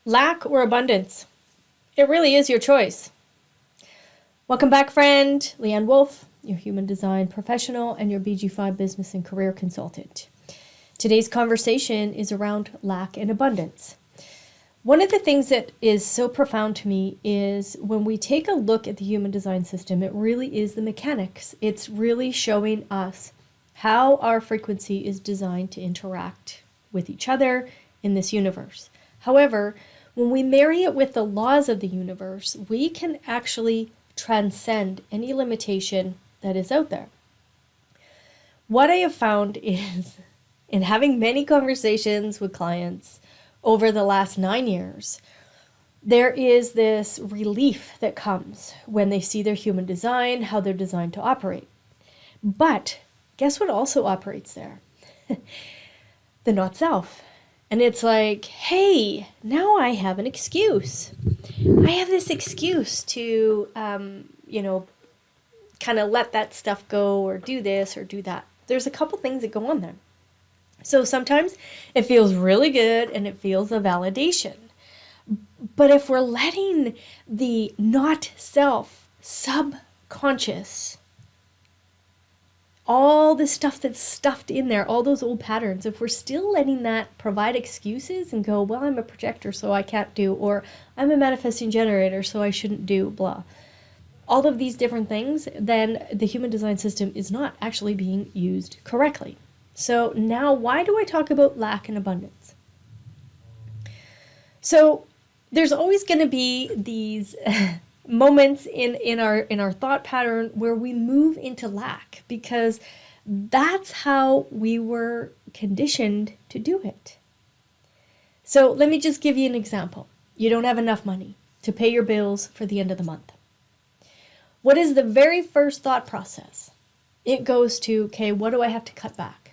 Lack or abundance? It really is your choice. Welcome back, friend. Leanne Wolf, your human design professional and your BG5 business and career consultant. Today's conversation is around lack and abundance. One of the things that is so profound to me is when we take a look at the human design system, it really is the mechanics. It's really showing us how our frequency is designed to interact with each other in this universe. However, when we marry it with the laws of the universe, we can actually transcend any limitation that is out there. What I have found is, in having many conversations with clients over the last 9 years, there is this relief that comes when they see their human design, how they're designed to operate. But guess what also operates there? The not self. And it's like, hey, now I have an excuse. I have this excuse to, kind of let that stuff go or do this or do that. There's a couple things that go on there. So sometimes it feels really good and it feels a validation. But if we're letting the not self, subconscious, all the stuff that's stuffed in there, all those old patterns, if we're still letting that provide excuses and go, well, I'm a projector, so I can't do, or I'm a manifesting generator, so I shouldn't do, blah. All of these different things, then the human design system is not actually being used correctly. So now, why do I talk about lack and abundance? So there's always going to be these moments in our thought pattern where we move into lack because that's how we were conditioned to do it. So let me just give you an example. You don't have enough money to pay your bills for the end of the month. What is the very first thought process? It goes to, okay, what do I have to cut back?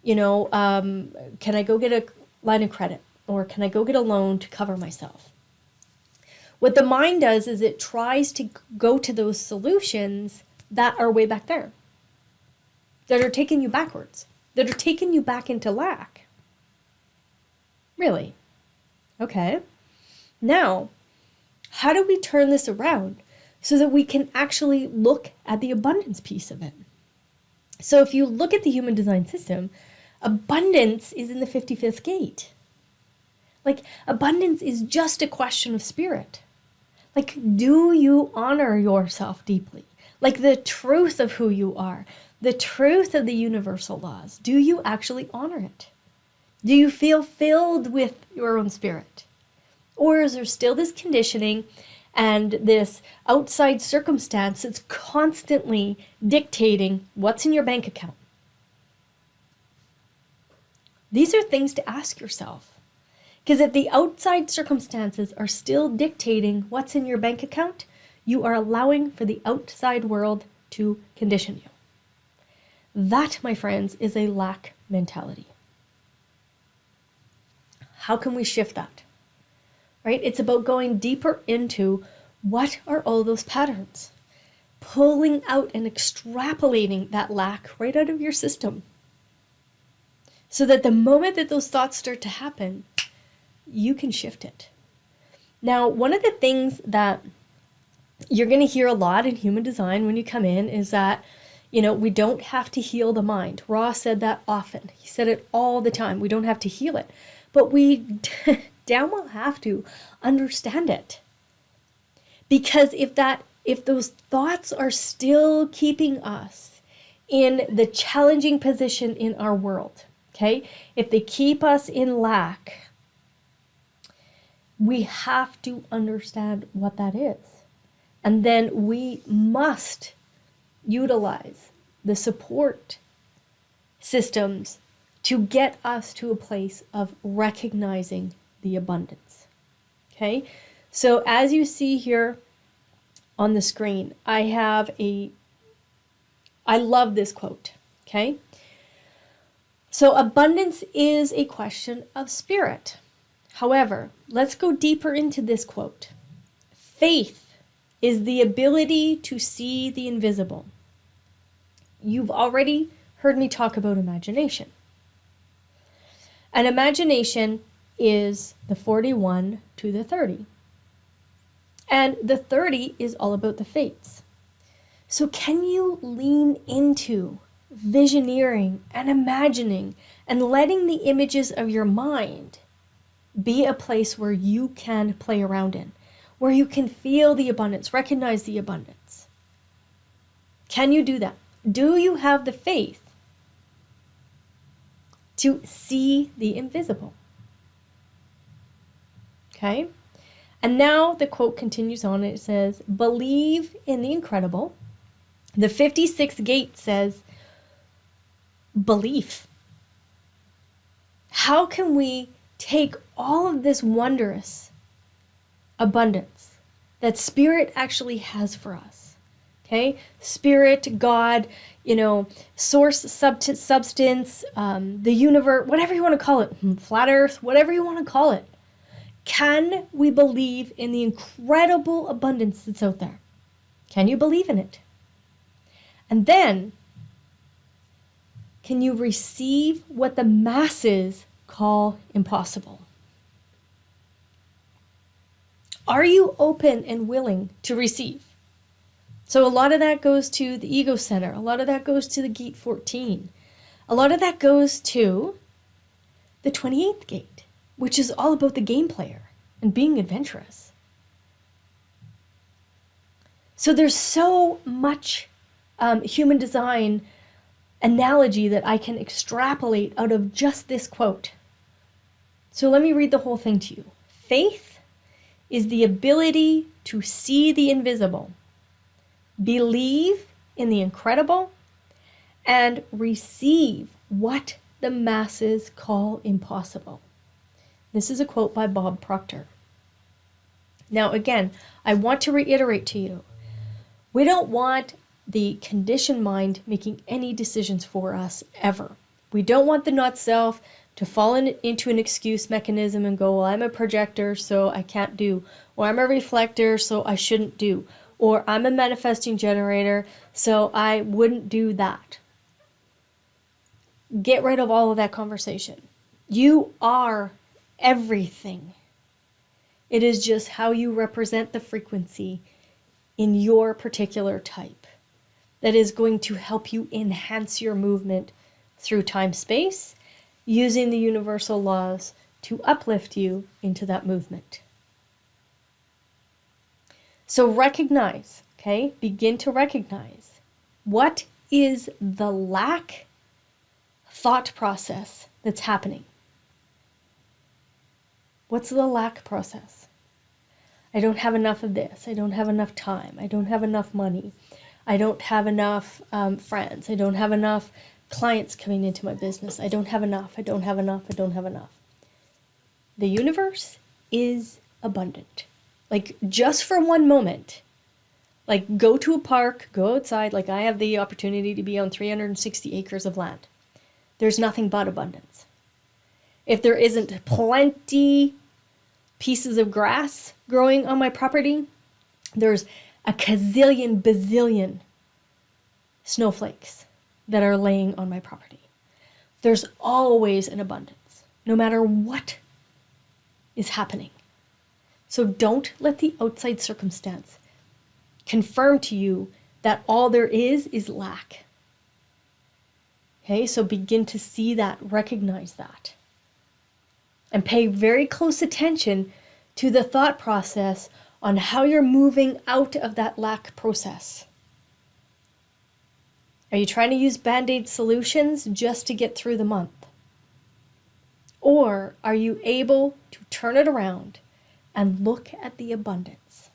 Can I go get a line of credit, or can I go get a loan to cover myself? What the mind does is it tries to go to those solutions that are way back there, that are taking you backwards, that are taking you back into lack. Really? Okay. Now, how do we turn this around so that we can actually look at the abundance piece of it? So if you look at the human design system, abundance is in the 55th gate. Like, abundance is just a question of spirit. Like, do you honor yourself deeply? Like, the truth of who you are, the truth of the universal laws, do you actually honor it? Do you feel filled with your own spirit? Or is there still this conditioning and this outside circumstance that's constantly dictating what's in your bank account? These are things to ask yourself. Because if the outside circumstances are still dictating what's in your bank account, you are allowing for the outside world to condition you. That, my friends, is a lack mentality. How can we shift that? Right? It's about going deeper into what are all those patterns, pulling out and extrapolating that lack right out of your system. So that the moment that those thoughts start to happen, you can shift it. Now, one of the things that you're going to hear a lot in human design when you come in is that, we don't have to heal the mind. Ross said that often. He said it all the time. We don't have to heal it. But we damn well have to understand it. Because if those thoughts are still keeping us in the challenging position in our world, okay? If they keep us in lack, we have to understand what that is. And then we must utilize the support systems to get us to a place of recognizing the abundance. Okay? So as you see here on the screen, I love this quote. Okay? So abundance is a question of spirit. However, let's go deeper into this quote. Faith is the ability to see the invisible. You've already heard me talk about imagination. And imagination is the 41 to the 30. And the 30 is all about the fates. So can you lean into visioneering and imagining and letting the images of your mind be a place where you can play around in, where you can feel the abundance, recognize the abundance? Can you do that? Do you have the faith to see the invisible? Okay? And now the quote continues on. It says, believe in the incredible. The 56th gate says, belief. How can we take all of this wondrous abundance that Spirit actually has for us? Okay? Spirit, God, source, substance, the universe, whatever you want to call it, flat earth, whatever you want to call it. Can we believe in the incredible abundance that's out there? Can you believe in it? And then, can you receive what the masses call impossible? Are you open and willing to receive? So a lot of that goes to the ego center. A lot of that goes to the gate 14. A lot of that goes to the 28th gate, which is all about the game player and being adventurous. So there's so much human design analogy that I can extrapolate out of just this quote. So let me read the whole thing to you. Faith is the ability to see the invisible, believe in the incredible, and receive what the masses call impossible. This is a quote by Bob Proctor. Now, again, I want to reiterate to you, we don't want the conditioned mind making any decisions for us ever. We don't want the not self to fall into an excuse mechanism and go, well, I'm a projector, so I can't do, or I'm a reflector, so I shouldn't do, or I'm a manifesting generator, so I wouldn't do that. Get rid of all of that conversation. You are everything. It is just how you represent the frequency in your particular type that is going to help you enhance your movement through time-space, using the universal laws to uplift you into that movement. So recognize, okay? Begin to recognize what is the lack thought process that's happening. What's the lack process? I don't have enough of this. I don't have enough time. I don't have enough money. I don't have enough friends. I don't have enough clients coming into my business. I don't have enough. I don't have enough. I don't have enough. The universe is abundant. Like, just for one moment, like, go to a park, go outside. Like, I have the opportunity to be on 360 acres of land. There's nothing but abundance. If there isn't plenty pieces of grass growing on my property, there's a bazillion snowflakes that are laying on my property. There's always an abundance, no matter what is happening. So don't let the outside circumstance confirm to you that all there is lack. Okay, so begin to see that, recognize that. And pay very close attention to the thought process on how you're moving out of that lack process. Are you trying to use Band-Aid solutions just to get through the month? Or are you able to turn it around and look at the abundance?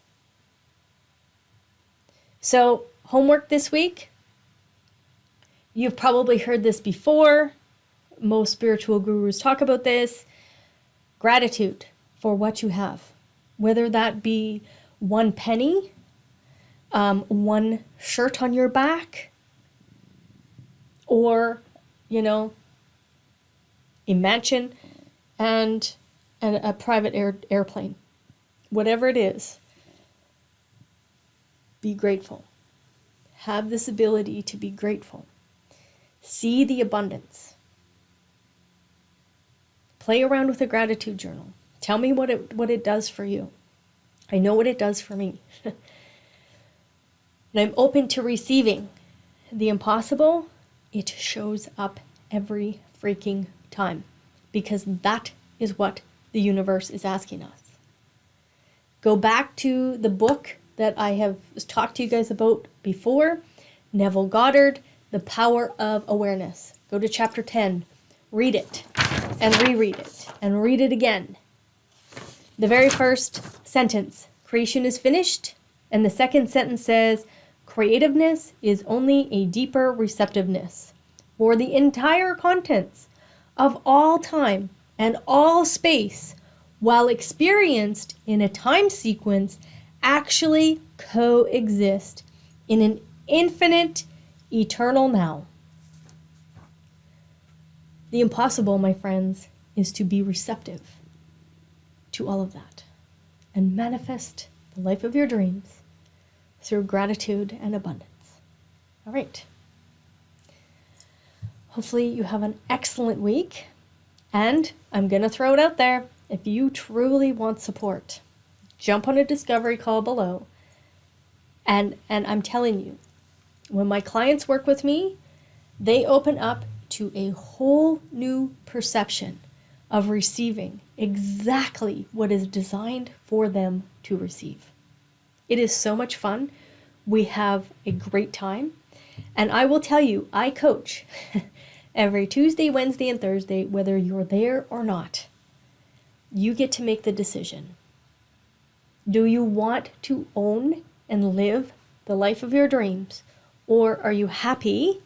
So, homework this week. You've probably heard this before. Most spiritual gurus talk about this. Gratitude for what you have, whether that be one penny, one shirt on your back, or, a mansion and a private airplane. Whatever it is, be grateful. Have this ability to be grateful. See the abundance. Play around with a gratitude journal. Tell me what it does for you. I know what it does for me. And I'm open to receiving. The impossible, it shows up every freaking time, because that is what the universe is asking us. Go back to the book that I have talked to you guys about before, Neville Goddard, The Power of Awareness. Go to chapter 10, read it, and reread it, and read it again. The very first sentence, creation is finished, and the second sentence says, creativeness is only a deeper receptiveness for the entire contents of all time and all space, while experienced in a time sequence, actually coexist in an infinite, eternal now. The impossible, my friends, is to be receptive to all of that and manifest the life of your dreams through gratitude and abundance. All right. Hopefully you have an excellent week, and I'm going to throw it out there. If you truly want support, jump on a discovery call below. And I'm telling you, when my clients work with me, they open up to a whole new perception of receiving exactly what is designed for them to receive. It is so much fun. We have a great time. And I will tell you, I coach every Tuesday, Wednesday, and Thursday, whether you're there or not. You get to make the decision. Do you want to own and live the life of your dreams? Or are you happy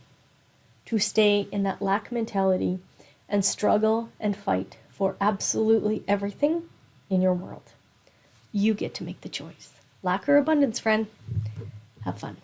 to stay in that lack mentality and struggle and fight for absolutely everything in your world? You get to make the choice. Lack or abundance, friend. Have fun.